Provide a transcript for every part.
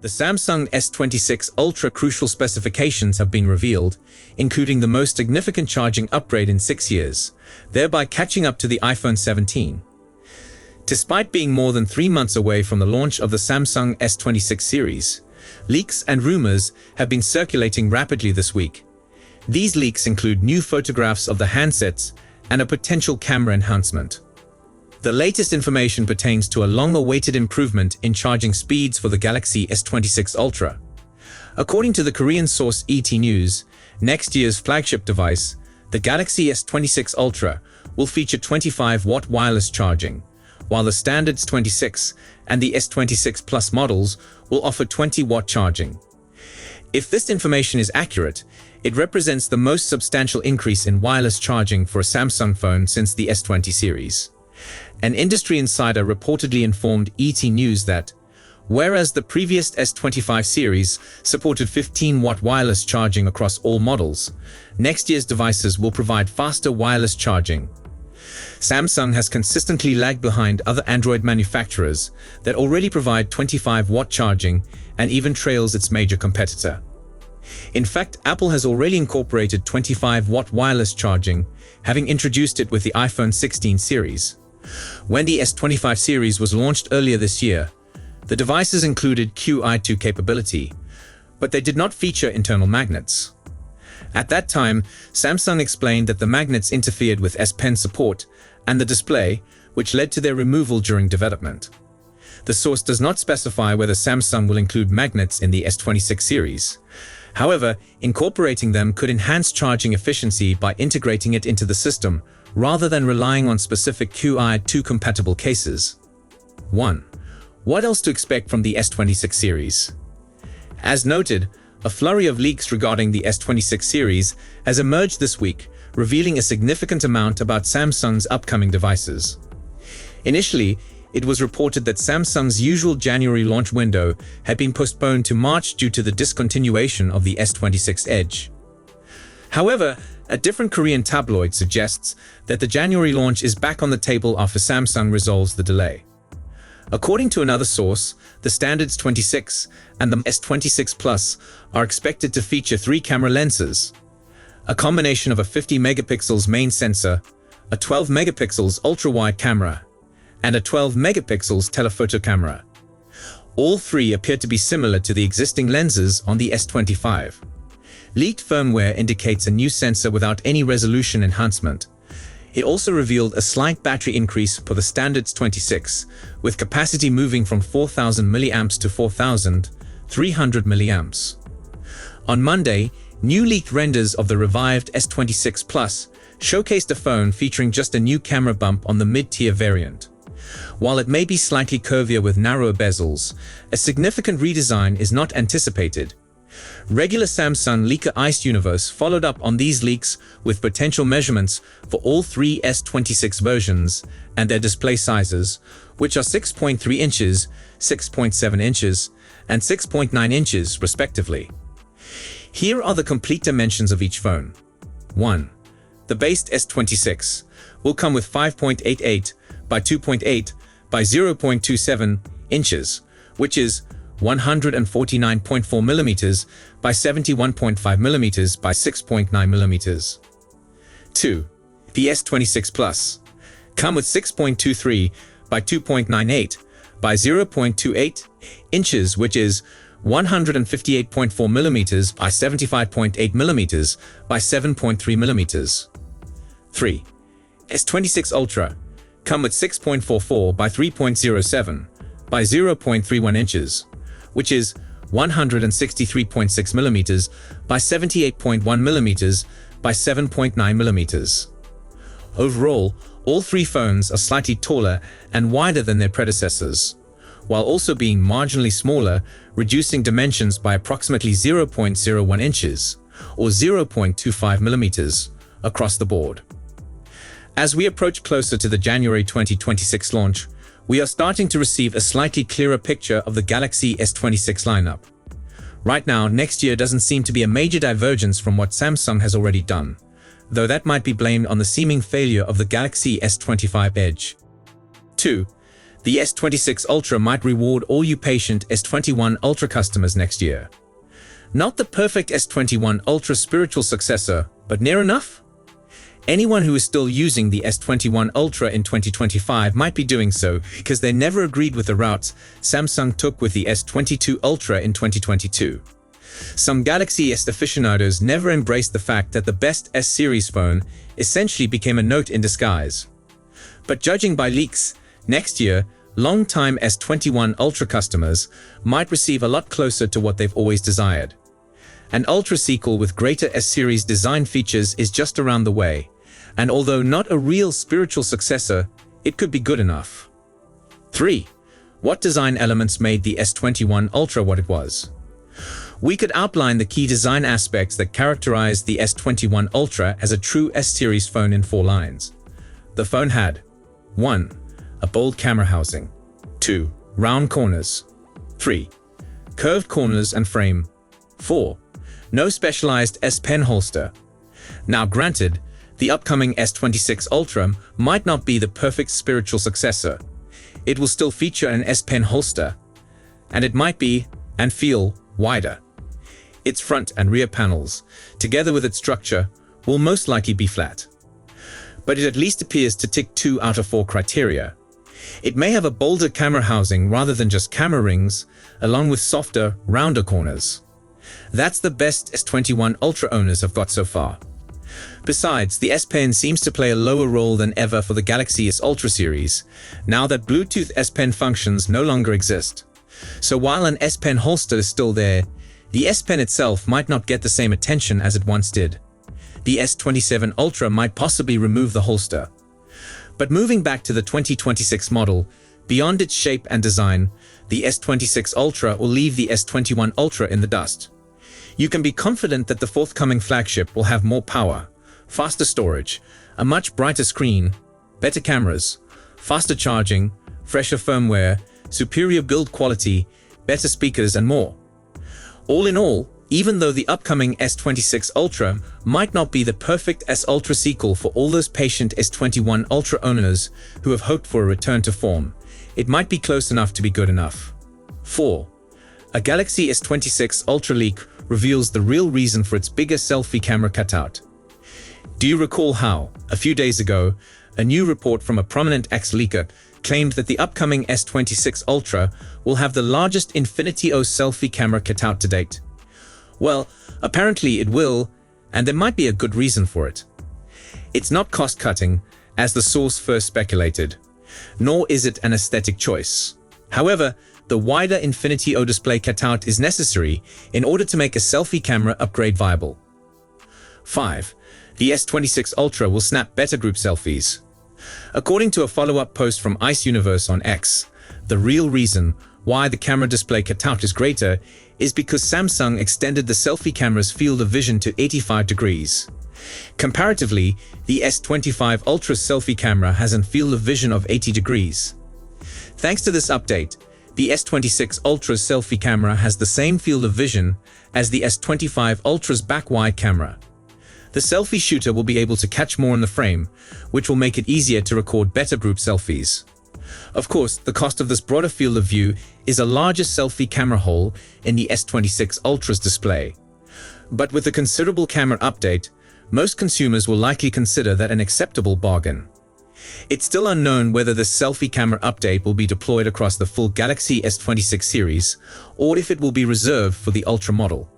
The Samsung S26 Ultra crucial specifications have been revealed, including the most significant charging upgrade in 6 years, thereby catching up to the iPhone 17. Despite being more than 3 months away from the launch of the Samsung S26 series, leaks and rumors have been circulating rapidly this week. These leaks include new photographs of the handsets and a potential camera enhancement. The latest information pertains to a long-awaited improvement in charging speeds for the Galaxy S26 Ultra. According to the Korean source ET News, next year's flagship device, the Galaxy S26 Ultra, will feature 25-watt wireless charging, while the standard S26 and the S26 Plus models will offer 20-watt charging. If this information is accurate, it represents the most substantial increase in wireless charging for a Samsung phone since the S20 series. An industry insider reportedly informed ET News that, whereas the previous S25 series supported 15-watt wireless charging across all models, next year's devices will provide faster wireless charging. Samsung has consistently lagged behind other Android manufacturers that already provide 25-watt charging and even trails its major competitor. In fact, Apple has already incorporated 25-watt wireless charging, having introduced it with the iPhone 16 series. When the S25 series was launched earlier this year, the devices included Qi2 capability, but they did not feature internal magnets. At that time, Samsung explained that the magnets interfered with S Pen support and the display, which led to their removal during development. The source does not specify whether Samsung will include magnets in the S26 series. However, incorporating them could enhance charging efficiency by integrating it into the system, rather than relying on specific Qi2 compatible cases. 1. What else to expect from the S26 series? As noted, a flurry of leaks regarding the S26 series has emerged this week, revealing a significant amount about Samsung's upcoming devices. Initially, it was reported that Samsung's usual January launch window had been postponed to March due to the discontinuation of the S26 Edge. However, a different Korean tabloid suggests that the January launch is back on the table after Samsung resolves the delay. According to another source, the standard S26 and the S26 Plus are expected to feature 3 camera lenses, a combination of a 50 megapixels main sensor, a 12 megapixels ultra-wide camera, and a 12 megapixels telephoto camera. All 3 appear to be similar to the existing lenses on the S25. Leaked firmware indicates a new sensor without any resolution enhancement. It also revealed a slight battery increase for the standard S26, with capacity moving from 4000 mAh to 4300 mAh. On Monday, new leaked renders of the revived S26 Plus showcased a phone featuring just a new camera bump on the mid-tier variant. While it may be slightly curvier with narrower bezels, a significant redesign is not anticipated. Regular Samsung leaker Ice Universe followed up on these leaks with potential measurements for all 3 S26 versions and their display sizes, which are 6.3 inches, 6.7 inches, and 6.9 inches respectively. Here are the complete dimensions of each phone. 1. The base S26 will come with 5.88 by 2.8 by 0.27 inches, which is 149.4 millimeters by 71.5 millimeters by 6.9 millimeters. 2. The S26 Plus come with 6.23 by 2.98 by 0.28 inches, which is 158.4 millimeters by 75.8 millimeters by 7.3 millimeters. 3. S26 Ultra come with 6.44 by 3.07 by 0.31 inches, which is 163.6 millimeters by 78.1 millimeters by 7.9 millimeters. Overall, all 3 phones are slightly taller and wider than their predecessors, while also being marginally smaller, reducing dimensions by approximately 0.01 inches or 0.25 millimeters across the board. As we approach closer to the January 2026 launch, we are starting to receive a slightly clearer picture of the Galaxy S26 lineup. Right now, next year doesn't seem to be a major divergence from what Samsung has already done, though that might be blamed on the seeming failure of the Galaxy S25 Edge. 2. The S26 Ultra might reward all you patient S21 Ultra customers next year. Not the perfect S21 Ultra spiritual successor, but near enough? Anyone who is still using the S21 Ultra in 2025 might be doing so because they never agreed with the route Samsung took with the S22 Ultra in 2022. Some Galaxy S aficionados never embraced the fact that the best S-series phone essentially became a note in disguise. But judging by leaks, next year, long-time S21 Ultra customers might receive a lot closer to what they've always desired. An Ultra sequel with greater S-series design features is just around the way, and although not a real spiritual successor, it could be good enough. 3. What design elements made the S21 Ultra what it was? We could outline the key design aspects that characterize the S21 Ultra as a true S-series phone in 4 lines. The phone had 1. A bold camera housing. 2. Round corners. 3. Curved corners and frame. 4. No specialized S Pen holster. Now granted, the upcoming S26 Ultra might not be the perfect spiritual successor. It will still feature an S Pen holster, and it might be, and feel, wider. Its front and rear panels, together with its structure, will most likely be flat. But it at least appears to tick 2 out of 4 criteria. It may have a bolder camera housing rather than just camera rings, along with softer, rounder corners. That's the best S21 Ultra owners have got so far. Besides, the S Pen seems to play a lower role than ever for the Galaxy S Ultra series, now that Bluetooth S Pen functions no longer exist. So while an S Pen holster is still there, the S Pen itself might not get the same attention as it once did. The S27 Ultra might possibly remove the holster. But moving back to the 2026 model, beyond its shape and design, the S26 Ultra will leave the S21 Ultra in the dust. You can be confident that the forthcoming flagship will have more power, faster storage, a much brighter screen, better cameras, faster charging, fresher firmware, superior build quality, better speakers and more. All in all, even though the upcoming S26 Ultra might not be the perfect S Ultra sequel for all those patient S21 Ultra owners who have hoped for a return to form, it might be close enough to be good enough. 4. A Galaxy S26 Ultra leak reveals the real reason for its bigger selfie camera cutout. Do you recall how, a few days ago, a new report from a prominent ex-leaker claimed that the upcoming S26 Ultra will have the largest Infinity O selfie camera cutout to date? Well, apparently it will, and there might be a good reason for it. It's not cost-cutting, as the source first speculated, nor is it an aesthetic choice. However, the wider Infinity O display cutout is necessary in order to make a selfie camera upgrade viable. 5. The S26 Ultra will snap better group selfies. According to a follow-up post from Ice Universe on X, the real reason why the camera display cutout is greater is because Samsung extended the selfie camera's field of vision to 85 degrees. Comparatively, the S25 Ultra's selfie camera has a field of vision of 80 degrees. Thanks to this update, the S26 Ultra's selfie camera has the same field of vision as the S25 Ultra's back-wide camera. The selfie shooter will be able to catch more in the frame, which will make it easier to record better group selfies. Of course, the cost of this broader field of view is a larger selfie camera hole in the S26 Ultra's display. But with the considerable camera update, most consumers will likely consider that an acceptable bargain. It's still unknown whether the selfie camera update will be deployed across the full Galaxy S26 series, or if it will be reserved for the Ultra model.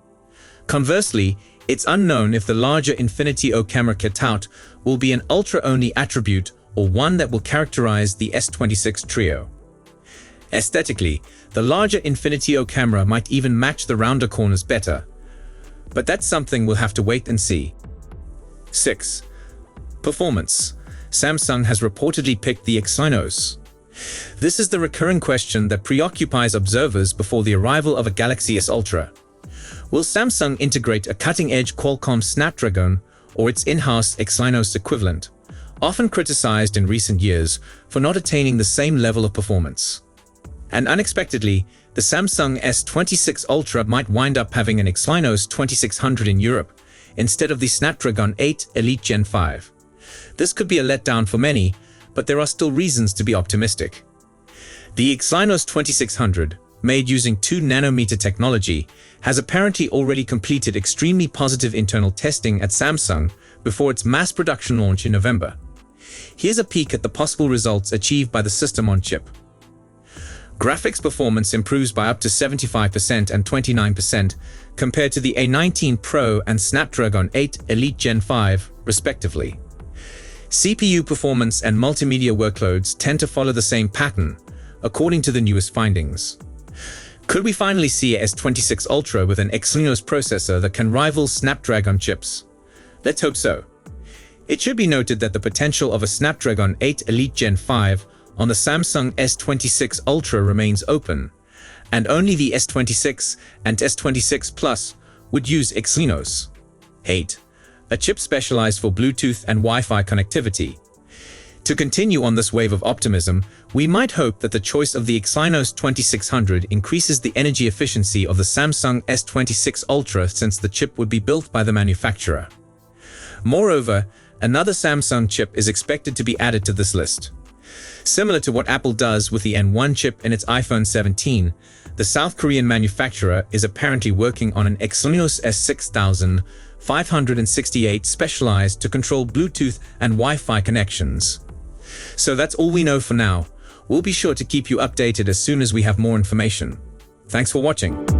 Conversely, it's unknown if the larger Infinity O camera cutout will be an Ultra-only attribute or one that will characterize the S26 trio. Aesthetically, the larger Infinity O camera might even match the rounder corners better, but that's something we'll have to wait and see. 6. Performance. Samsung has reportedly picked the Exynos. This is the recurring question that preoccupies observers before the arrival of a Galaxy S Ultra. Will Samsung integrate a cutting-edge Qualcomm Snapdragon or its in-house Exynos equivalent, often criticized in recent years for not attaining the same level of performance? And unexpectedly, the Samsung S26 Ultra might wind up having an Exynos 2600 in Europe, instead of the Snapdragon 8 Elite Gen 5. This could be a letdown for many, but there are still reasons to be optimistic. The Exynos 2600, made using 2 nanometer technology, has apparently already completed extremely positive internal testing at Samsung before its mass production launch in November. Here's a peek at the possible results achieved by the system on chip. Graphics performance improves by up to 75% and 29% compared to the A19 Pro and Snapdragon 8 Elite Gen 5, respectively. CPU performance and multimedia workloads tend to follow the same pattern, according to the newest findings. Could we finally see a S26 Ultra with an Exynos processor that can rival Snapdragon chips? Let's hope so. It should be noted that the potential of a Snapdragon 8 Elite Gen 5 on the Samsung S26 Ultra remains open, and only the S26 and S26 Plus would use Exynos 8, a chip specialized for Bluetooth and Wi-Fi connectivity. To continue on this wave of optimism, we might hope that the choice of the Exynos 2600 increases the energy efficiency of the Samsung S26 Ultra, since the chip would be built by the manufacturer. Moreover, another Samsung chip is expected to be added to this list. Similar to what Apple does with the N1 chip in its iPhone 17, the South Korean manufacturer is apparently working on an Exynos S6568 specialized to control Bluetooth and Wi-Fi connections. So that's all we know for now. We'll be sure to keep you updated as soon as we have more information. Thanks for watching.